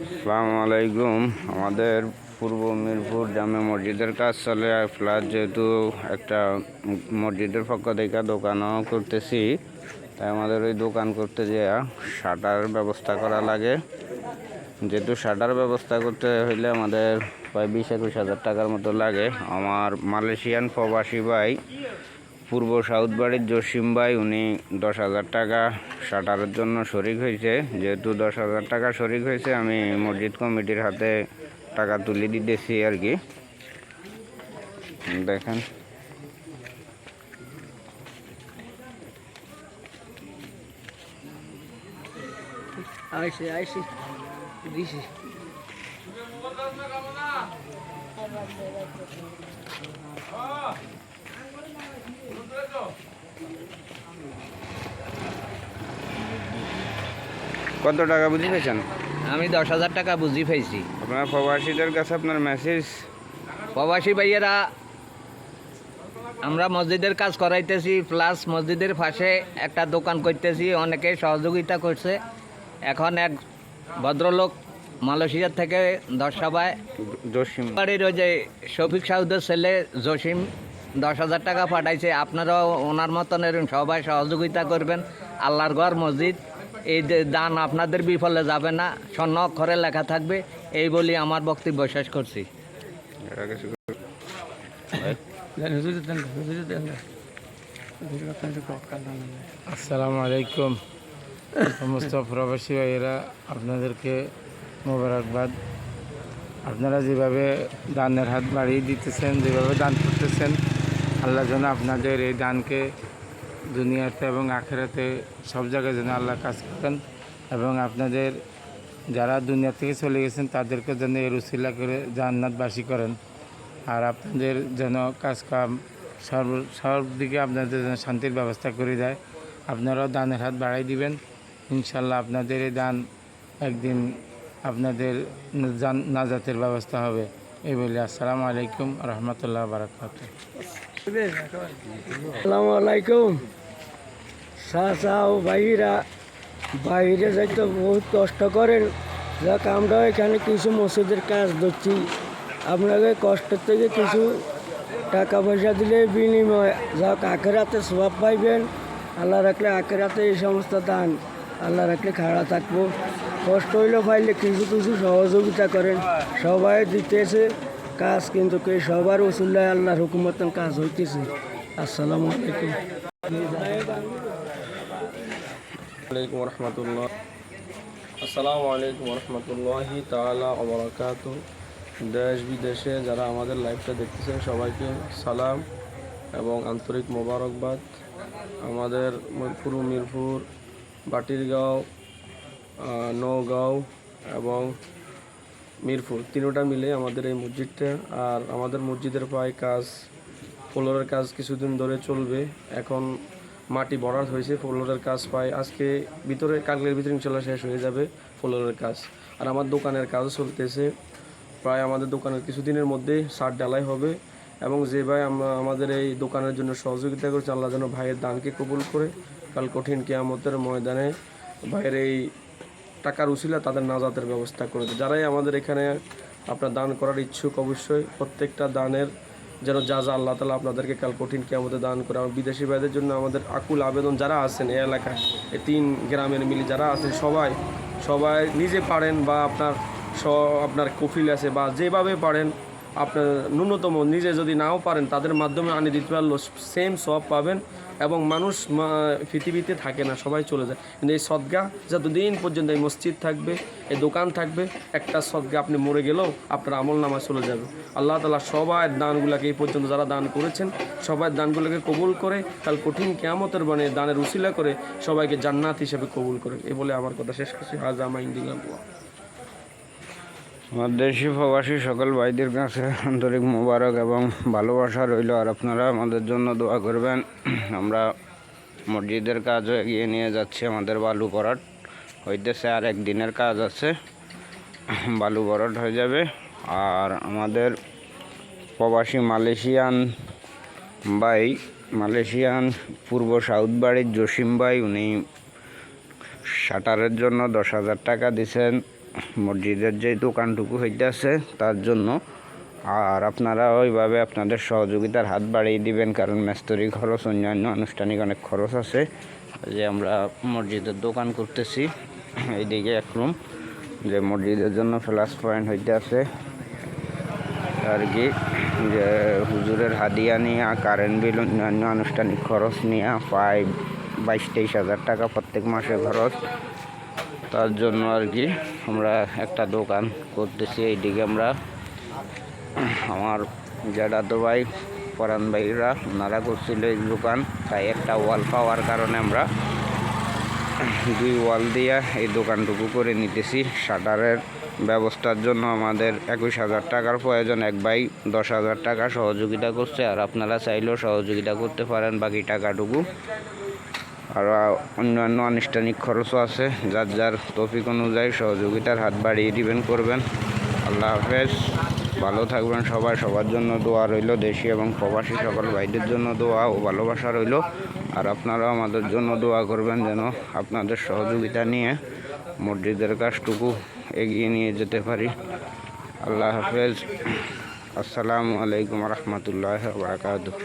আসসালামু আলাইকুম। আমাদের পূর্ব মিরপুর জামে মসজিদের কাজ চলে, প্লাস যেহেতু একটা মসজিদের পক্ষ থেকে দোকানও করতেছি, তাই আমাদের ওই দোকান করতে যেয়ে শাটার ব্যবস্থা করা লাগে। যেহেতু শাটার ব্যবস্থা করতে হইলে আমাদের প্রায় 20-21 হাজার টাকার মতো লাগে। আমার মালয়েশিয়ান প্রবাসী ভাই পূর্ব সাউথ বাড়ির জসিম ভাই, উনি 10,000 টাকা শাটারের জন্য শরিক হয়েছে। যেহেতু 10,000 টাকা শরিক হয়েছে, আমি মসজিদ কমিটির হাতে টাকা তুলে দিতেছি আর কি। দেখেন দিছি। কত টাকা বুঝি পেয়েছেন? আমি 10,000 টাকা বুঝি পেয়েছি। আপনার প্রবাসীদের কাছে আপনার মেসেজ? প্রবাসী ভাইয়েরা, আমরা মসজিদের কাজ করাইতেছি, প্লাস মসজিদের পাশে একটা দোকান করতেছি, অনেকে সহযোগিতা করছে। এখন এক ভদ্রলোক মালয়েশিয়া থেকে 10 সভায় জসিম বাড়ির ওই যে শফিক সাউদের ছেলে জসিম 10,000 টাকা পাঠাইছে। আপনারাও ওনার মতন এরকম সবাই সহযোগিতা করবেন। আল্লাহর ঘর মসজিদ, এই দান আপনাদের বিফলে যাবে না, স্বর্ণ অক্ষরে লেখা থাকবে, এই বলি আমার বক্তব্য শেষ করছি। আসসালামু আলাইকুম। সমস্ত প্রবাসী ভাইয়েরা, আপনাদেরকে মোবারকবাদ। আপনারা যেভাবে দানের হাত বাড়িয়ে দিতেছেন, যেভাবে দান করতেছেন, আল্লাহ যেন আপনাদের এই দানকে দুনিয়াতে এবং আখেরাতে সব জায়গায় যেন আল্লাহ কাজ করেন, এবং আপনাদের যারা দুনিয়া থেকে চলে গেছেন তাদেরকে যেন এর উসিলা করে জান্নাতবাসী করেন। আর আপনাদের যেন কাজকাম সব দিকে আপনাদের যেন শান্তির ব্যবস্থা করে দেয়। আপনারাও দানের হাত বাড়াই দিবেন, ইনশাল্লাহ আপনাদের এই দান একদিন আপনাদের নাজাতের ব্যবস্থা হবে। এই বলে আসসালামু আলাইকুম রহমতুল্লাহ বারাকাতুহু। আসসালামু আলাইকুম। চাচা ও ভাইরা বাইরে যাইতে বহুত কষ্ট করেন, যাক আমরা এখানে কিছু মসজিদের কাজ ধরছি। আপনাকে কষ্টের থেকে কিছু টাকা পয়সা দিলে বিনিময় যাক আখেরাতে সওয়াব পাইবেন। আল্লাহ রাখলে আখেরাতে এই সমস্ত দান, আল্লাহ রাখলে খাড়া থাকবো। কষ্ট হইলেও পাইলে কিছু কিছু সহযোগিতা করেন। সবাই দিতেছে কাজ, কিন্তু সবার উসুল্লায় আল্লাহর হুকুমতন কাজ হইতেছে। আসসালামু আলাইকুম। আসসালামু আলাইকুম রহমতুল্লাহি তাআলা ওয়া বারাকাতুহু। দেশ বিদেশে যারা আমাদের লাইভটা দেখতেছেন সবাইকে সালাম এবং আন্তরিক মোবারকবাদ। আমাদের পূর্ব মিরপুর, বাটিরগাঁও, নওগাঁও এবং মিরপুর তিনটা মিলে আমাদের এই মসজিদটা। আর আমাদের মসজিদের প্রায় কাজ, ফ্লোরের কাজ কিছুদিন ধরে চলবে। এখন মাটি ভরাট হয়েছে, ফ্লোরের কাজ প্রায় আজকে ভিতরে কালকের ভিতরে ইনশাল্লাহ শেষ হয়ে যাবে ফ্লোরের কাজ। আর আমার দোকানের কাজও চলতেছে, প্রায় আমাদের দোকানের কিছুদিনের মধ্যে ছাদ ঢালাই হবে। এবং যে ভাই আমাদের এই দোকানের জন্য সহযোগিতা করছে, আল্লাহ যেন ভাইয়ের দানকে কবুল করে কাল কঠিন কিয়ামতের ময়দানে ভাইয়ের এই টাকার উসিলা তাদের নাজাতের ব্যবস্থা করে দেয়। যারাই আমাদের এখানে আপনার দান করার ইচ্ছুক, অবশ্যই প্রত্যেকটা দানের যেন যা আল্লাহ তাআলা আপনাদেরকে কাল কঠিন কিয়ামতে দান করে। আমার বিদেশি ভাইদের জন্য আমাদের আকুল আবেদন, যারা আছেন এই এলাকায়, এই 3 গ্রামের মিলি যারা আছেন সবাই নিজে পারেন বা আপনার কফিল আছে বা যেভাবে পারেন, আপনার ন্যূনতম নিজে যদি নাও পারেন তাদের মাধ্যমে আনি দিতে পারলো সেম সব পাবেন। এবং মানুষ পৃথিবীতে থাকে না, সবাই চলে যায়, কিন্তু এই সদগা যতদিন পর্যন্ত এই মসজিদ থাকবে, এই দোকান থাকবে, একটা সদগা আপনি মরে গেলেও আপনার আমল নামায় চলে যাবে। আল্লাহ তাআলা সবাই দানগুলোকে এই পর্যন্ত যারা দান করেছেন সবাই দানগুলোকে কবুল করে কাল কঠিন কিয়ামতের বানে দানের উসিলা করে সবাইকে জান্নাত হিসেবে কবুল করে। এই বলে আমার কথা শেষ করছি। হাজা মাইন্দিল্লাহ। আমার দেশি প্রবাসী সকল ভাইদের কাছে আন্তরিক মোবারক এবং ভালোবাসা রইল। আর আপনারা আমাদের জন্য দোয়া করবেন। আমরা মসজিদের কাজও এগিয়ে নিয়ে যাচ্ছি। আমাদের বালু ভরাট হইতেছে, আর একদিনের কাজ আছে, বালু ভরাট হয়ে যাবে। আর আমাদের প্রবাসী মালয়েশিয়ান পূর্ব সাউথ বাড়ির জসিম ভাই, উনি শাটারের জন্য 10,000 টাকা দিছেন, মসজিদের যে দোকানটুকু হইতেছে তার জন্য। আর আপনারা ওইভাবে আপনাদের সহযোগিতার হাত বাড়িয়ে দিবেন, কারণ মেস্তরি খরচ, অন্যান্য আনুষ্ঠানিক অনেক খরচ আছে। যে আমরা মসজিদের দোকান করতেছি, এইদিকে এক রুম যে মসজিদের জন্য প্লাস পয়েন্ট হইতে আছে আর কি, যে হুজুরের হাদিয়া নিয়ে, কারেন্ট বিল, অন্যান্য আনুষ্ঠানিক খরচ নিয়ে প্রায় 22-23 হাজার টাকা প্রত্যেক মাসে খরচ। তার জন্য আর কি আমরা একটা দোকান করতেছি। এইদিকে আমরা আমার জ্যাঠাতো ভাই পরান ভাইরা ওনারা করছিল এই দোকান, তাই একটা ওয়াল পাওয়ার কারণে আমরা 2 ওয়াল দিয়ে এই দোকানটুকু করে নিতেছি। শাটারের ব্যবস্থার জন্য আমাদের 21,000 টাকার প্রয়োজন। এক ভাই 10,000 টাকা সহযোগিতা করছে, আর আপনারা চাইলেও সহযোগিতা করতে পারেন বাকি টাকাটুকু। আর অন্যান্য আনুষ্ঠানিক খরচও আছে, যার যার তৌফিক অনুযায়ী সহযোগিতার হাত বাড়িয়ে দিবেন, করবেন। আল্লাহ হাফেজ, ভালো থাকবেন সবাই। সবার জন্য দোয়া রইল, দেশি এবং প্রবাসী সকল ভাইদের জন্য দোয়া ও ভালোবাসা রইল। আর আপনারাও আমাদের জন্য দোয়া করবেন যেন আপনাদের সহযোগিতা নিয়ে মসজিদের কাজটুকু এগিয়ে নিয়ে যেতে পারি। আল্লাহ হাফেজ, আসসালামু আলাইকুম রহমতুল্লাহ বারাকাতুহু।